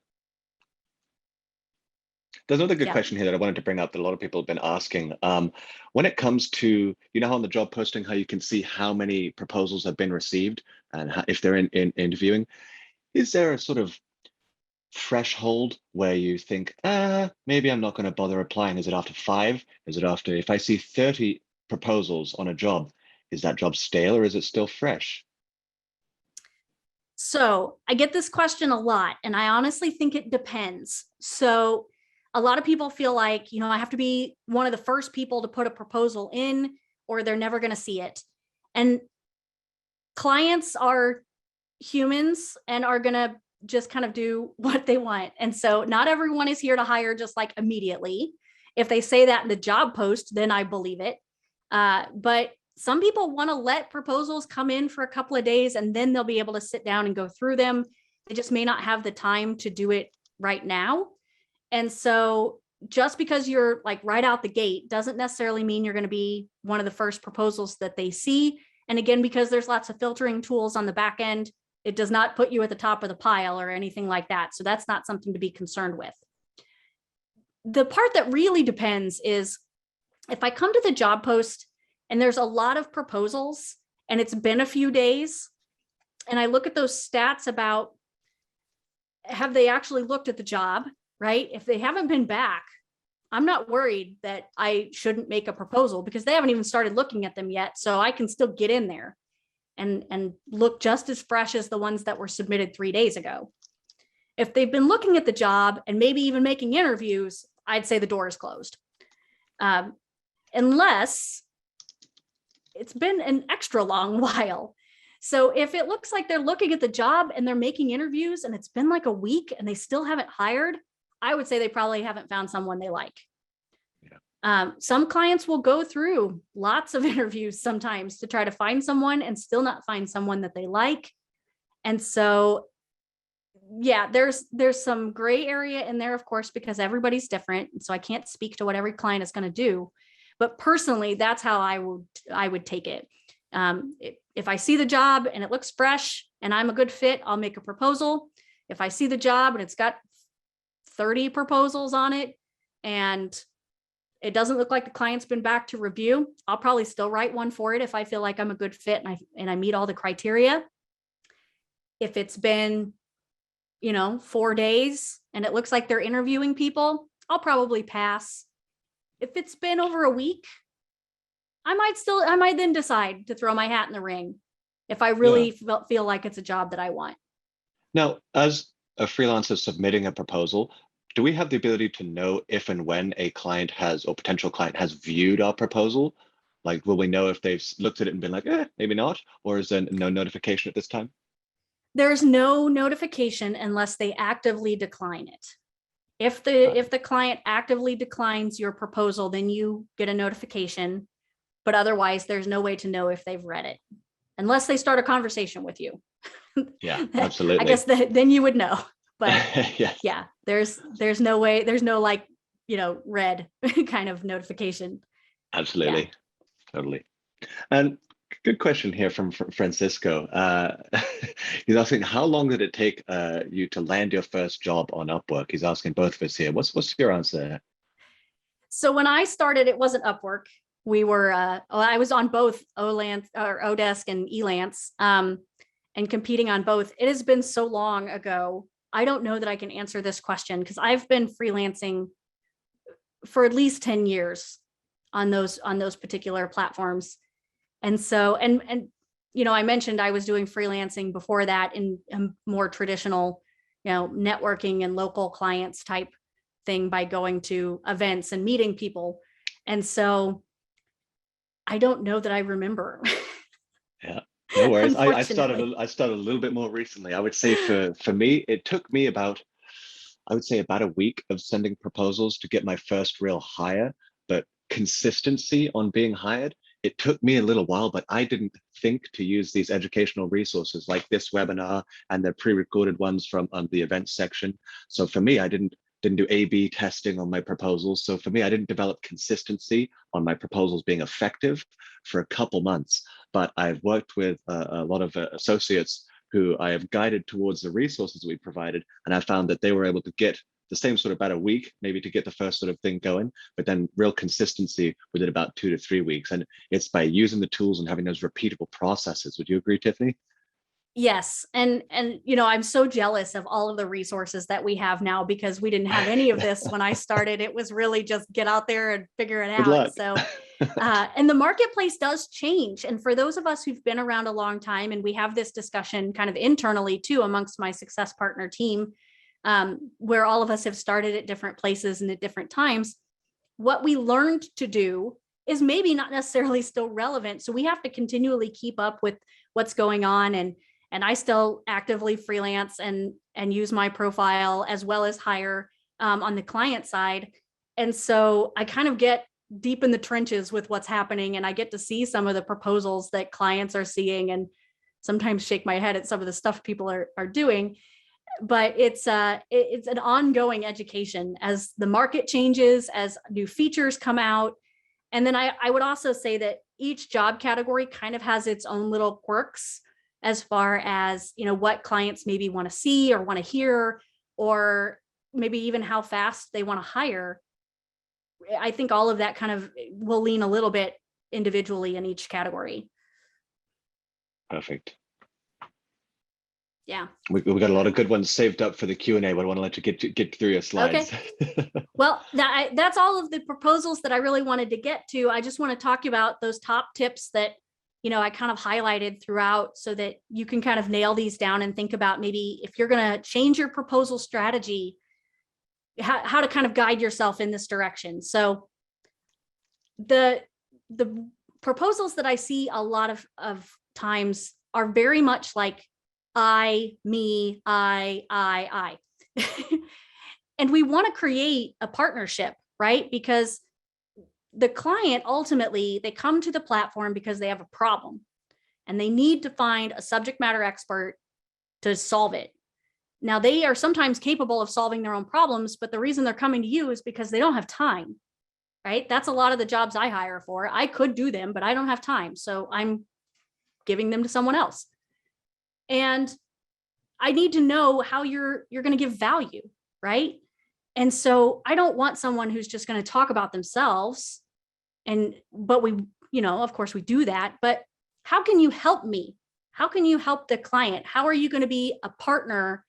There's another good question here that I wanted to bring up that a lot of people have been asking. When it comes to, you know, how on the job posting, how you can see how many proposals have been received and how, if they're in interviewing, is there a sort of threshold where you think, maybe I'm not going to bother applying? Is it after 5? Is it after, if I see 30 proposals on a job, is that job stale or is it still fresh? So I get this question a lot, and I honestly think it depends. So a lot of people feel like, you know, I have to be one of the first people to put a proposal in, or they're never going to see it. And clients are humans and are going to just kind of do what they want. And so not everyone is here to hire just like immediately. If they say that in the job post, then I believe it. But some people want to let proposals come in for a couple of days, and then they'll be able to sit down and go through them. They just may not have the time to do it right now. And so just because you're like right out the gate doesn't necessarily mean you're going to be one of the first proposals that they see. And again, because there's lots of filtering tools on the back end, it does not put you at the top of the pile or anything like that. So that's not something to be concerned with. The part that really depends is if I come to the job post and there's a lot of proposals and it's been a few days, and I look at those stats about have they actually looked at the job, right? If they haven't been back, I'm not worried that I shouldn't make a proposal, because they haven't even started looking at them yet. So I can still get in there and look just as fresh as the ones that were submitted 3 days ago. If they've been looking at the job and maybe even making interviews, I'd say the door is closed. Unless it's been an extra long while. So if it looks like they're looking at the job and they're making interviews and it's been like a week and they still haven't hired, I would say they probably haven't found someone they like. Some clients will go through lots of interviews sometimes to try to find someone and still not find someone that they like. And so, yeah, there's some gray area in there, of course, because everybody's different. And so I can't speak to what every client is going to do. But personally, that's how I would take it. If I see the job and it looks fresh and I'm a good fit, I'll make a proposal. If I see the job and it's got 30 proposals on it and it doesn't look like the client's been back to review, I'll probably still write one for it if I feel like I'm a good fit and I meet all the criteria. If it's been, 4 days and it looks like they're interviewing people, I'll probably pass. If it's been over a week, I might then decide to throw my hat in the ring if I really feel like it's a job that I want. Now, as a freelancer submitting a proposal, do we have the ability to know if and when a client or potential client has viewed our proposal? Like, will we know if they've looked at it and been like, maybe not? Or is there no notification at this time? There's no notification unless they actively decline it. If the client actively declines your proposal, then you get a notification. But otherwise, there's no way to know if they've read it unless they start a conversation with you. Yeah, absolutely. I guess then you would know. But yeah, there's no way, there's no read kind of notification. Absolutely. Yeah. Totally. And good question here from Francisco. He's asking, how long did it take you to land your first job on Upwork? He's asking both of us here. What's your answer? So when I started, it wasn't Upwork. We were, I was on both Odesk and Elance, and competing on both. It has been so long ago. I don't know that I can answer this question because I've been freelancing for at least 10 years on those particular platforms. And so, and I mentioned I was doing freelancing before that in a more traditional, networking and local clients type thing by going to events and meeting people. And so I don't know that I remember. Yeah, no worries. I started a little bit more recently. I would say for me, it took me about a week of sending proposals to get my first real hire, but consistency on being hired, it took me a little while, but I didn't think to use these educational resources like this webinar and the pre-recorded ones from the events section. So for me, I didn't do A/B testing on my proposals. So for me, I didn't develop consistency on my proposals being effective for a couple months. But I've worked with a lot of associates who I have guided towards the resources we provided, and I found that they were able to get the same sort of about a week, maybe to get the first sort of thing going, but then real consistency within about 2 to 3 weeks. And it's by using the tools and having those repeatable processes. Would you agree, Tiffany? Yes. And, I'm so jealous of all of the resources that we have now, because we didn't have any of this when I started. It was really just get out there and figure it Good out. luck. So, and the marketplace does change. And for those of us who've been around a long time, and we have this discussion kind of internally too, amongst my success partner team, where all of us have started at different places and at different times, what we learned to do is maybe not necessarily still relevant. So we have to continually keep up with what's going on. And I still actively freelance and use my profile as well as hire on the client side. And so I kind of get deep in the trenches with what's happening, and I get to see some of the proposals that clients are seeing, and sometimes shake my head at some of the stuff people are doing. But it's an ongoing education as the market changes, as new features come out. And then I would also say that each job category kind of has its own little quirks as far as, what clients maybe want to see or want to hear, or maybe even how fast they want to hire. I think all of that kind of will lean a little bit individually in each category. Perfect. Yeah. We've got a lot of good ones saved up for the Q&A, but I want to let you get through your slides. Okay. Well, that's all of the proposals that I really wanted to get to. I just want to talk about those top tips that, I kind of highlighted throughout, so that you can kind of nail these down and think about maybe if you're going to change your proposal strategy, how to kind of guide yourself in this direction. So the proposals that I see a lot of times are very much like I, me, I. And we want to create a partnership, right? Because the client, ultimately, they come to the platform because they have a problem and they need to find a subject matter expert to solve it. Now, they are sometimes capable of solving their own problems, but the reason they're coming to you is because they don't have time, right? That's a lot of the jobs I hire for. I could do them, but I don't have time. So I'm giving them to someone else. And I need to know how you're going to give value, right? And so I don't want someone who's just going to talk about themselves. But we, of course we do that, but how can you help me? How can you help the client? How are you going to be a partner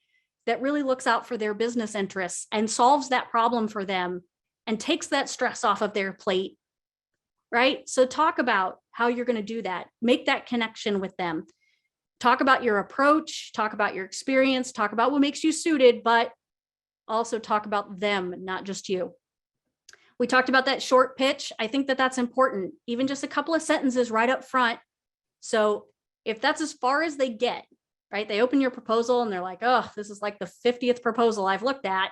that really looks out for their business interests and solves that problem for them and takes that stress off of their plate, right? So talk about how you're going to do that. Make that connection with them. Talk about your approach, talk about your experience, talk about what makes you suited, but also talk about them, not just you. We talked about that short pitch. I think that that's important, even just a couple of sentences right up front. So if that's as far as they get, right? They open your proposal and they're like, oh, this is like the 50th proposal I've looked at.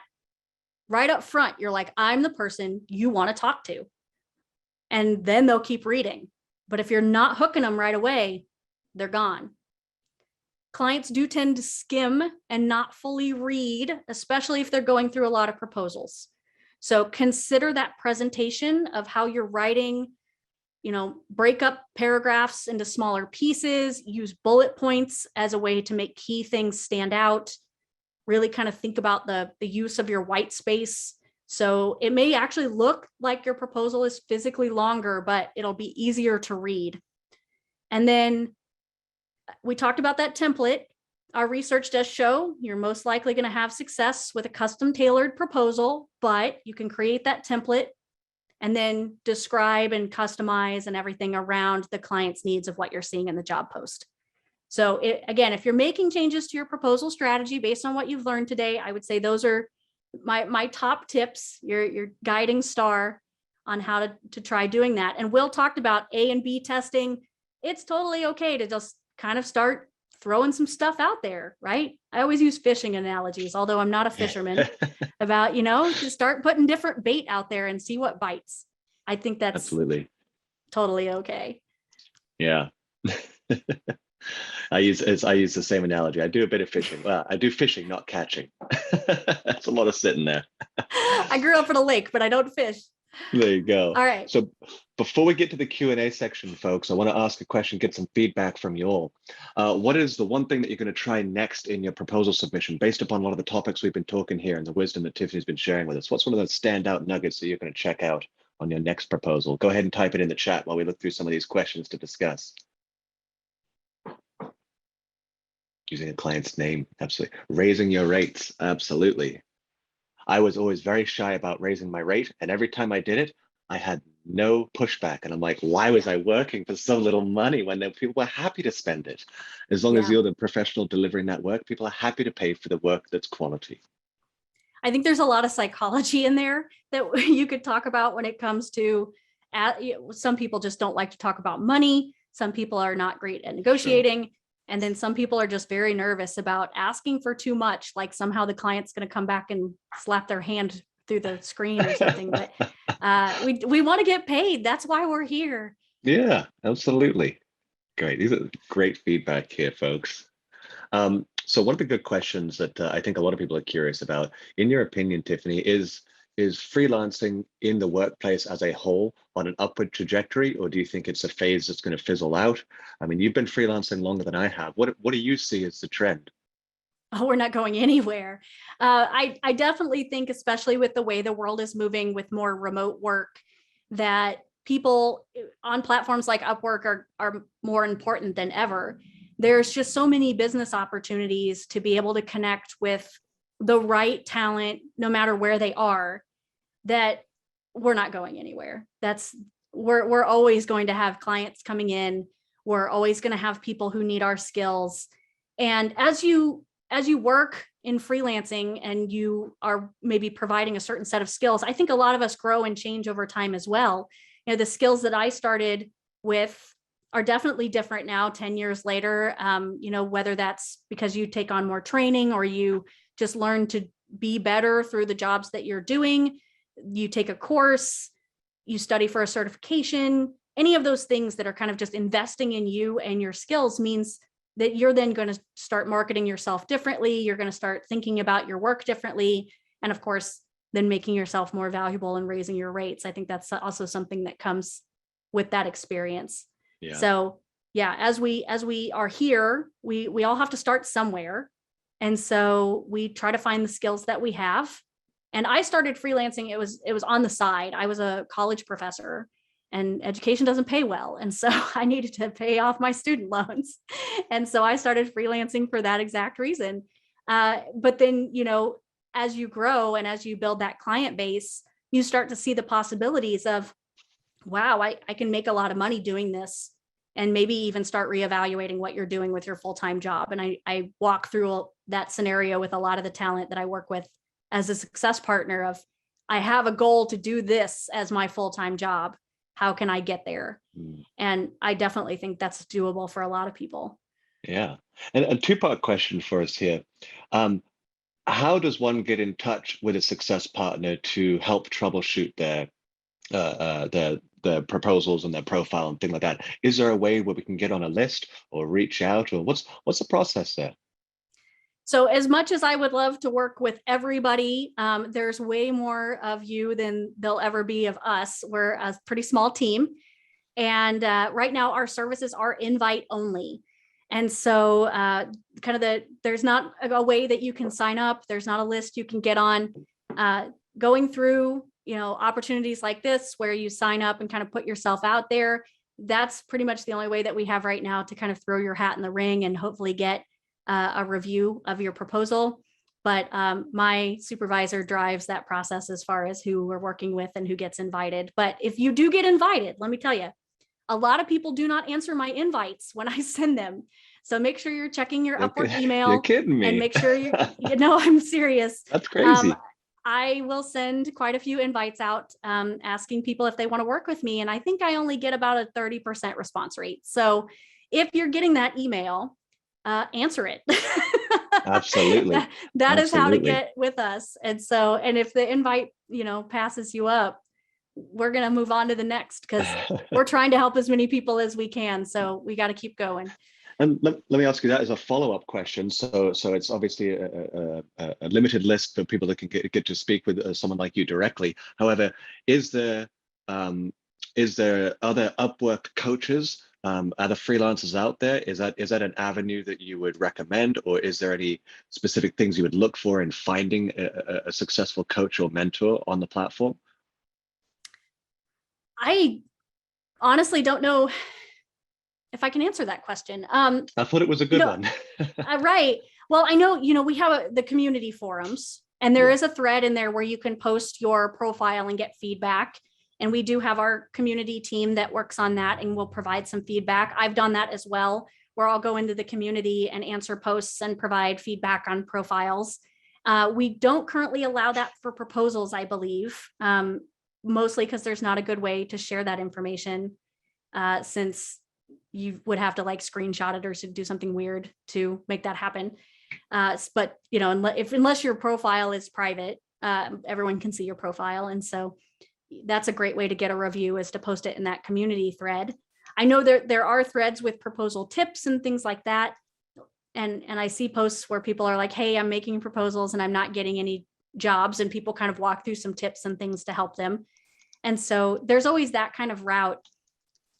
Right up front, you're like, I'm the person you want to talk to. And then they'll keep reading. But if you're not hooking them right away, they're gone. Clients do tend to skim and not fully read, especially if they're going through a lot of proposals. So consider that presentation of how you're writing, break up paragraphs into smaller pieces, use bullet points as a way to make key things stand out. Really kind of think about the use of your white space. So it may actually look like your proposal is physically longer, but it'll be easier to read. And then we talked about that template. Our research does show you're most likely going to have success with a custom tailored proposal, but you can create that template and then describe and customize and everything around the client's needs of what you're seeing in the job post. So again, if you're making changes to your proposal strategy based on what you've learned today, I would say those are my top tips, your guiding star on how to try doing that. And Will talked about A and B testing. It's totally okay to just kind of start throwing some stuff out there, right? I always use fishing analogies, although I'm not a fisherman, about, to start putting different bait out there and see what bites. I think that's absolutely totally okay. Yeah. I use the same analogy. I do a bit of fishing. Well, I do fishing, not catching. That's a lot of sitting there. I grew up in a lake, but I don't fish. There you go. All right. So before we get to the Q&A section, folks, I want to ask a question, get some feedback from you all. What is the one thing that you're going to try next in your proposal submission based upon a lot of the topics we've been talking here and the wisdom that Tiffany's been sharing with us? What's one of those standout nuggets that you're going to check out on your next proposal? Go ahead and type it in the chat while we look through some of these questions to discuss. Using a client's name, absolutely. Raising your rates, absolutely. I was always very shy about raising my rate, and every time I did it, I had no pushback. And I'm like, why was I working for so little money when people were happy to spend it? As long as you're the professional delivering that work, people are happy to pay for the work that's quality. I think there's a lot of psychology in there that you could talk about when it comes to, some people just don't like to talk about money. Some people are not great at negotiating. Sure. And then some people are just very nervous about asking for too much, like somehow the client's going to come back and slap their hand through the screen or something. But we want to get paid. That's why we're here. Yeah, absolutely. Great. These are great feedback here, folks. So one of the good questions that I think a lot of people are curious about, in your opinion, Tiffany, is freelancing in the workplace as a whole on an upward trajectory, or do you think it's a phase that's going to fizzle out? I mean, you've been freelancing longer than I have. What do you see as the trend? Oh, we're not going anywhere. I definitely think, especially with the way the world is moving with more remote work, that people on platforms like Upwork are more important than ever. There's just so many business opportunities to be able to connect with the right talent, no matter where they are, that we're not going anywhere. We're always going to have clients coming in. We're always going to have people who need our skills. And as you work in freelancing and you are maybe providing a certain set of skills, I think a lot of us grow and change over time as well. You know, the skills that I started with are definitely different now, 10 years later, whether that's because you take on more training or you just learn to be better through the jobs that you're doing, you take a course, you study for a certification, any of those things that are kind of just investing in you and your skills means that you're then going to start marketing yourself differently. You're going to start thinking about your work differently. And of course, then making yourself more valuable and raising your rates. I think that's also something that comes with that experience. Yeah. So yeah, as we are here, we all have to start somewhere. And so we try to find the skills that we have. And I started freelancing. It was on the side. I was a college professor and education doesn't pay well. And so I needed to pay off my student loans. And so I started freelancing for that exact reason. But then, as you grow and as you build that client base, you start to see the possibilities of, wow, I can make a lot of money doing this, and maybe even start reevaluating what you're doing with your full-time job. And I walk through that scenario with a lot of the talent that I work with as a success partner of, I have a goal to do this as my full-time job. How can I get there? And I definitely think that's doable for a lot of people. Yeah. And a two-part question for us here. How does one get in touch with a success partner to help troubleshoot their proposals and their profile and things like that? Is there a way where we can get on a list or reach out, or what's the process there? So as much as I would love to work with everybody, there's way more of you than there'll ever be of us. We're a pretty small team. And right now our services are invite only. And so there's not a way that you can sign up. There's not a list you can get on. Going through, opportunities like this where you sign up and kind of put yourself out there, that's pretty much the only way that we have right now to kind of throw your hat in the ring and hopefully get a review of your proposal. But my supervisor drives that process as far as who we're working with and who gets invited. But if you do get invited, let me tell you, a lot of people do not answer my invites when I send them. So make sure you're checking your Upwork email. You're kidding me. And make sure I'm serious. That's crazy. I will send quite a few invites out asking people if they want to work with me. And I think I only get about a 30% response rate. So if you're getting that email, answer it. Absolutely. That is how to get with us. And if the invite, passes you up, we're going to move on to the next, because we're trying to help as many people as we can. So we got to keep going. And let me ask you that as a follow-up question. So it's obviously a limited list for people that can get to speak with someone like you directly. However, is there other Upwork coaches, other freelancers out there? Is that an avenue that you would recommend, or is there any specific things you would look for in finding a successful coach or mentor on the platform? I honestly don't know if I can answer that question. I thought it was a good one. Right. Well, I know, we have the community forums, and there is a thread in there where you can post your profile and get feedback. And we do have our community team that works on that and will provide some feedback. I've done that as well, where I'll go into the community and answer posts and provide feedback on profiles. We don't currently allow that for proposals, I believe, mostly because there's not a good way to share that information, since you would have to like screenshot it or do something weird to make that happen. But unless your profile is private, everyone can see your profile. And so that's a great way to get a review, is to post it in that community thread. I know there are threads with proposal tips and things like that. And I see posts where people are like, hey, I'm making proposals and I'm not getting any jobs, and people kind of walk through some tips and things to help them. And so there's always that kind of route.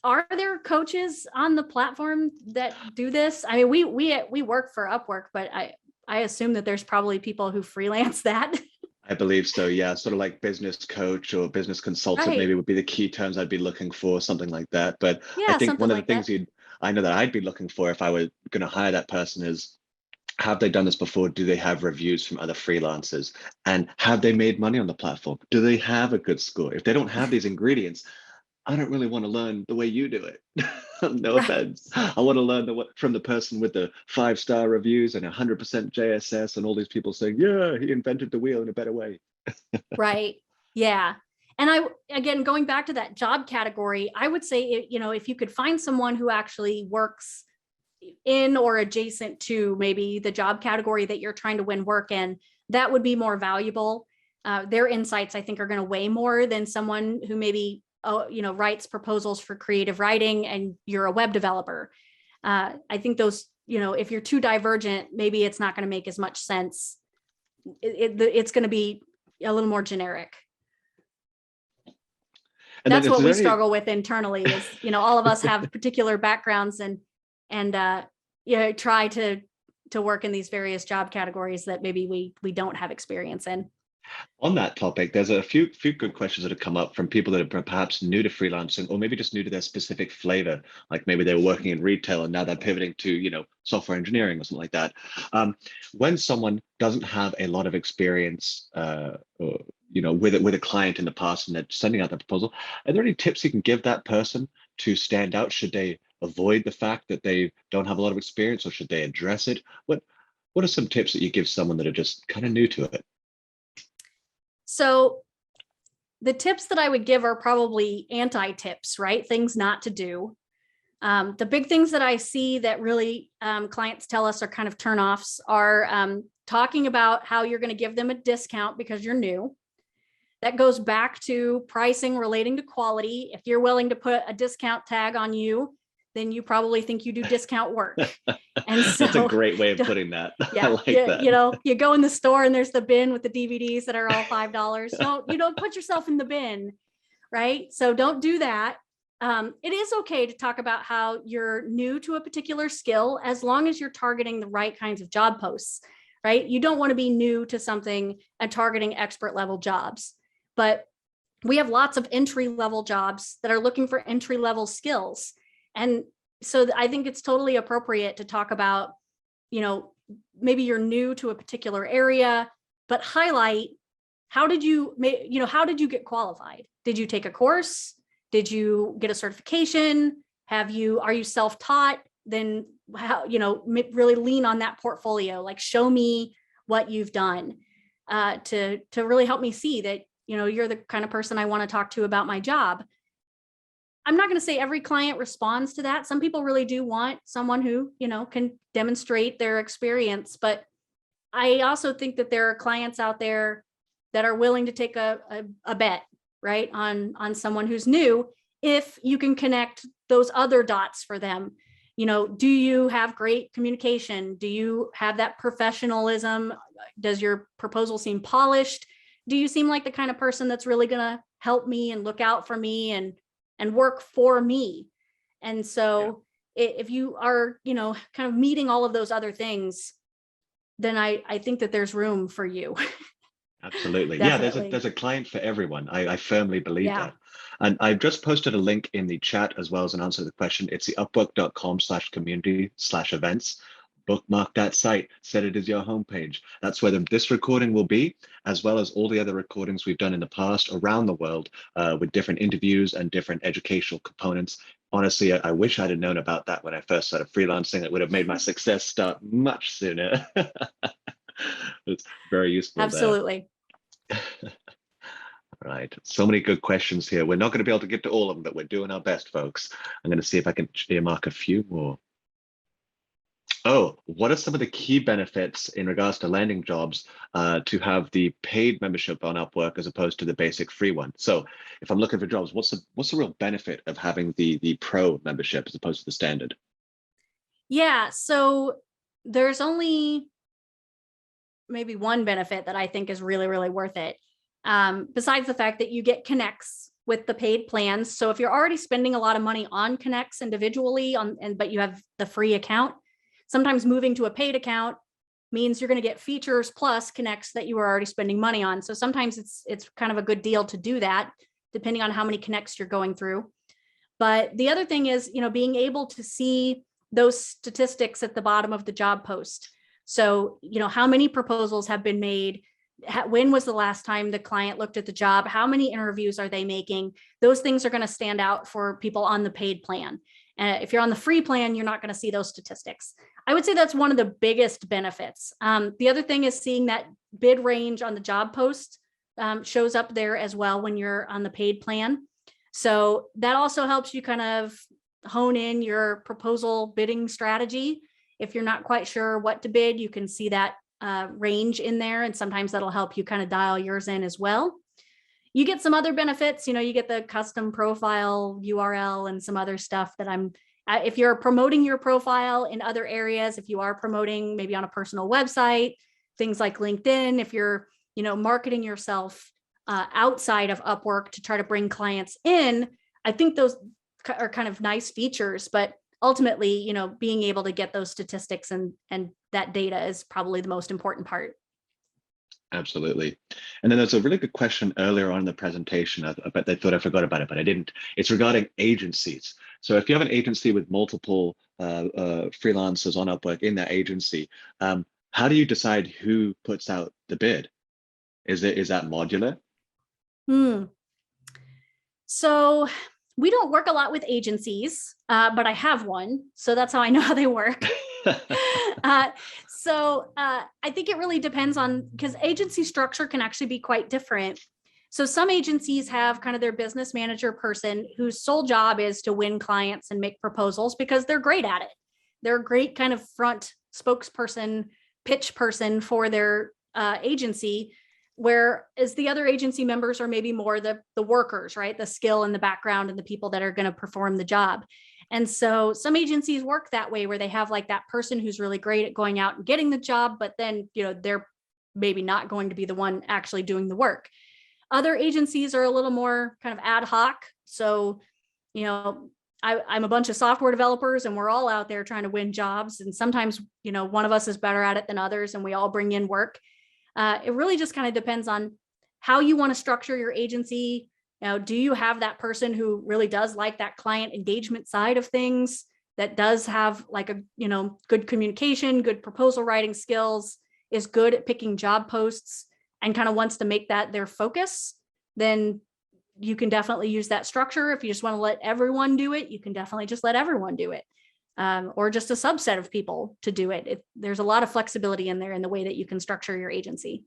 Are there coaches on the platform that do this? I mean, we work for Upwork, but I assume that there's probably people who freelance that. I believe so. Yeah. Sort of like business coach or business consultant, maybe would be the key terms I'd be looking for, something like that. But I think one of the things I know that I'd be looking for if I were going to hire that person is, have they done this before? Do they have reviews from other freelancers? And have they made money on the platform? Do they have a good score? If they don't have these ingredients, I don't really want to learn the way you do it. No offense. I want to learn from the person with the 5-star reviews and 100% JSS and all these people saying, yeah, he invented the wheel in a better way. Right. Yeah. And again, going back to that job category, I would say, if you could find someone who actually works in or adjacent to maybe the job category that you're trying to win work in, that would be more valuable. Their insights, I think, are going to weigh more than someone who maybe writes proposals for creative writing and you're a web developer. I think those, if you're too divergent, maybe it's not going to make as much sense. It's going to be a little more generic. And that's what we struggle with internally is, all of us have particular backgrounds and try to work in these various job categories that maybe we don't have experience in. On that topic, there's a few good questions that have come up from people that are perhaps new to freelancing, or maybe just new to their specific flavor. Like maybe they were working in retail and now they're pivoting to, software engineering or something like that. When someone doesn't have a lot of experience, with a client in the past and they're sending out the proposal, are there any tips you can give that person to stand out? Should they avoid the fact that they don't have a lot of experience, or should they address it? What are some tips that you give someone that are just kind of new to it? So the tips that I would give are probably anti-tips, right? Things not to do. The big things that I see that really clients tell us are kind of turnoffs are talking about how you're going to give them a discount because you're new. That goes back to pricing relating to quality. If you're willing to put a discount tag on you, then you probably think you do discount work. And so, that's a great way of putting that. Yeah, I like that. You go in the store and there's the bin with the DVDs that are all $5. You don't put yourself in the bin, right? So don't do that. It is okay to talk about how you're new to a particular skill, as long as you're targeting the right kinds of job posts, right? You don't want to be new to something and targeting expert level jobs, but we have lots of entry level jobs that are looking for entry level skills. And so I think it's totally appropriate to talk about, maybe you're new to a particular area, but highlight, how did you get qualified? Did you take a course? Did you get a certification? Are you self-taught? Then really lean on that portfolio, like show me what you've done to really help me see that, you're the kind of person I want to talk to about my job. I'm not going to say every client responds to that. Some people really do want someone who, can demonstrate their experience. But I also think that there are clients out there that are willing to take a bet, right, on someone who's new, if you can connect those other dots for them. Do you have great communication? Do you have that professionalism? Does your proposal seem polished? Do you seem like the kind of person that's really going to help me and look out for me and work for me? And so if you are, kind of meeting all of those other things, then I think that there's room for you. Absolutely. Yeah, there's a client for everyone. I firmly believe that. And I've just posted a link in the chat as well as an answer to the question. It's the upwork.com/community/events. Bookmark that site, set it as your homepage. That's where this recording will be, as well as all the other recordings we've done in the past around the world with different interviews and different educational components. Honestly, I wish I'd have known about that when I first started freelancing. It would have made my success start much sooner. It's very useful. Absolutely. Right. So many good questions here. We're not going to be able to get to all of them, but we're doing our best, folks. I'm going to see if I can earmark a few more. Oh, what are some of the key benefits in regards to landing jobs to have the paid membership on Upwork as opposed to the basic free one? So if I'm looking for jobs, what's the real benefit of having the pro membership as opposed to the standard? Yeah, so there's only maybe one benefit that I think is really, really worth it. Besides the fact that you get connects with the paid plans. So if you're already spending a lot of money on connects individually but you have the free account, sometimes moving to a paid account means you're going to get features plus connects that you were already spending money on. So sometimes it's kind of a good deal to do that, depending on how many connects you're going through. But the other thing is, being able to see those statistics at the bottom of the job post. So, how many proposals have been made? When was the last time the client looked at the job? How many interviews are they making? Those things are going to stand out for people on the paid plan. If you're on the free plan, you're not going to see those statistics. I would say that's one of the biggest benefits. The other thing is seeing that bid range on the job post shows up there as well when you're on the paid plan. So that also helps you kind of hone in your proposal bidding strategy. If you're not quite sure what to bid, you can see that range in there, and sometimes that'll help you kind of dial yours in as well. You get some other benefits, you get the custom profile URL and some other stuff that if you're promoting your profile in other areas, if you are promoting maybe on a personal website, things like LinkedIn, if you're, marketing yourself outside of Upwork to try to bring clients in, I think those are kind of nice features, but ultimately, being able to get those statistics and that data is probably the most important part. Absolutely. And then there's a really good question earlier on in the presentation. I bet they thought I forgot about it, but I didn't. It's regarding agencies. So if you have an agency with multiple freelancers on Upwork in that agency, how do you decide who puts out the bid? Is that modular? So we don't work a lot with agencies, but I have one. So that's how I know how they work. So I think it really depends because agency structure can actually be quite different. So some agencies have kind of their business manager person whose sole job is to win clients and make proposals because they're great at it. They're a great kind of front spokesperson, pitch person for their agency, whereas the other agency members are maybe more the workers, right? The skill and the background and the people that are going to perform the job. And so some agencies work that way where they have like that person who's really great at going out and getting the job, but then, they're maybe not going to be the one actually doing the work. Other agencies are a little more kind of ad hoc. So, I'm a bunch of software developers and we're all out there trying to win jobs. And sometimes, one of us is better at it than others and we all bring in work. It really just kind of depends on how you want to structure your agency. Do you have that person who really does like that client engagement side of things, that does have like a, good communication, good proposal writing skills, is good at picking job posts and kind of wants to make that their focus? Then you can definitely use that structure. If you just want to let everyone do it, you can definitely just let everyone do it. Or just a subset of people to do it. There's a lot of flexibility in there in the way that you can structure your agency.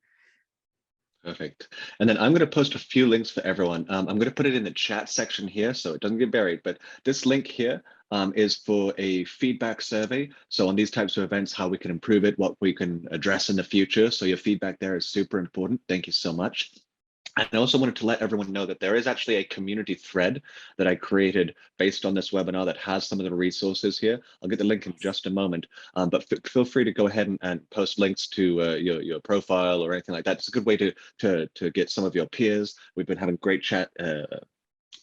Perfect. And then I'm going to post a few links for everyone. I'm going to put it in the chat section here so it doesn't get buried. But this link here is for a feedback survey. So on these types of events, how we can improve it, what we can address in the future. So your feedback there is super important. Thank you so much. And I also wanted to let everyone know that there is actually a community thread that I created based on this webinar that has some of the resources here. I'll get the link in just a moment, but feel free to go ahead and post links to your profile or anything like that. It's a good way to get some of your peers. We've been having great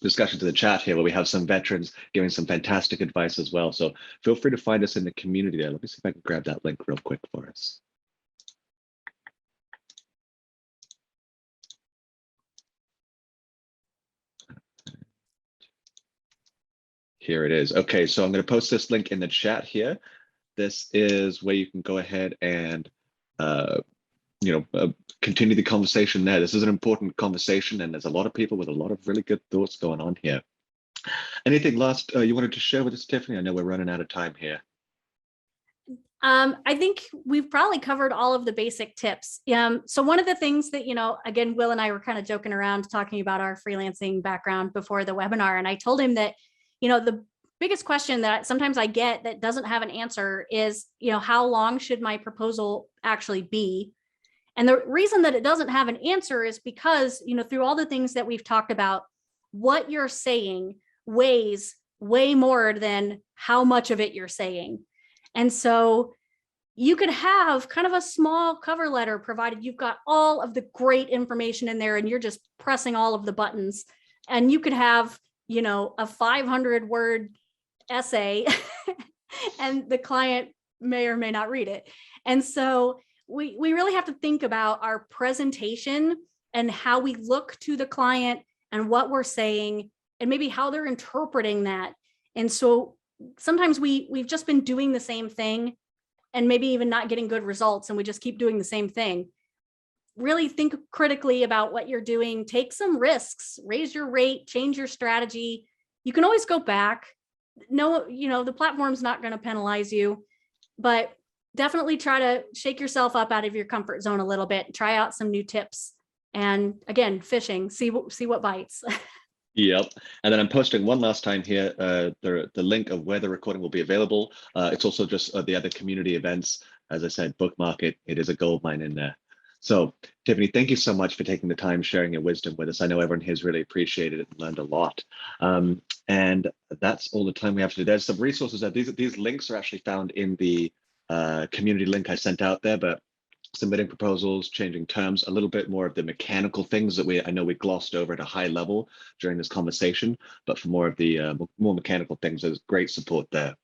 discussions in the chat here where we have some veterans giving some fantastic advice as well. So feel free to find us in the community there. Let me see if I can grab that link real quick for us. Here it is. Okay, so I'm going to post this link in the chat here. This is where you can go ahead and continue the conversation there. This is an important conversation, and there's a lot of people with a lot of really good thoughts going on here. Anything last you wanted to share with us, Tiffany? I know we're running out of time here. I think we've probably covered all of the basic tips. So one of the things that, again, Will and I were kind of joking around talking about our freelancing background before the webinar. And I told him that, the biggest question that sometimes I get that doesn't have an answer is, how long should my proposal actually be? And the reason that it doesn't have an answer is because, through all the things that we've talked about, what you're saying weighs way more than how much of it you're saying. And so you could have kind of a small cover letter, provided you've got all of the great information in there and you're just pressing all of the buttons. And you could have, a 500-word essay and the client may or may not read it. And so we really have to think about our presentation and how we look to the client and what we're saying and maybe how they're interpreting that. And so sometimes we've just been doing the same thing and maybe even not getting good results, and we just keep doing the same thing. Really think critically about what you're doing, take some risks, raise your rate, change your strategy. You can always go back. No, the platform's not going to penalize you, but definitely try to shake yourself up out of your comfort zone a little bit, try out some new tips. And again, fishing, see what bites. Yep. And then I'm posting one last time here, the link of where the recording will be available. It's also just the other community events. As I said, bookmark it. It is a gold mine in there. So Tiffany, thank you so much for taking the time, sharing your wisdom with us. I know everyone here has really appreciated it and learned a lot. And that's all the time we have to do. There's some resources there. These links are actually found in the community link I sent out there, but submitting proposals, changing terms, a little bit more of the mechanical things that I know we glossed over at a high level during this conversation, but for more of the more mechanical things, there's great support there.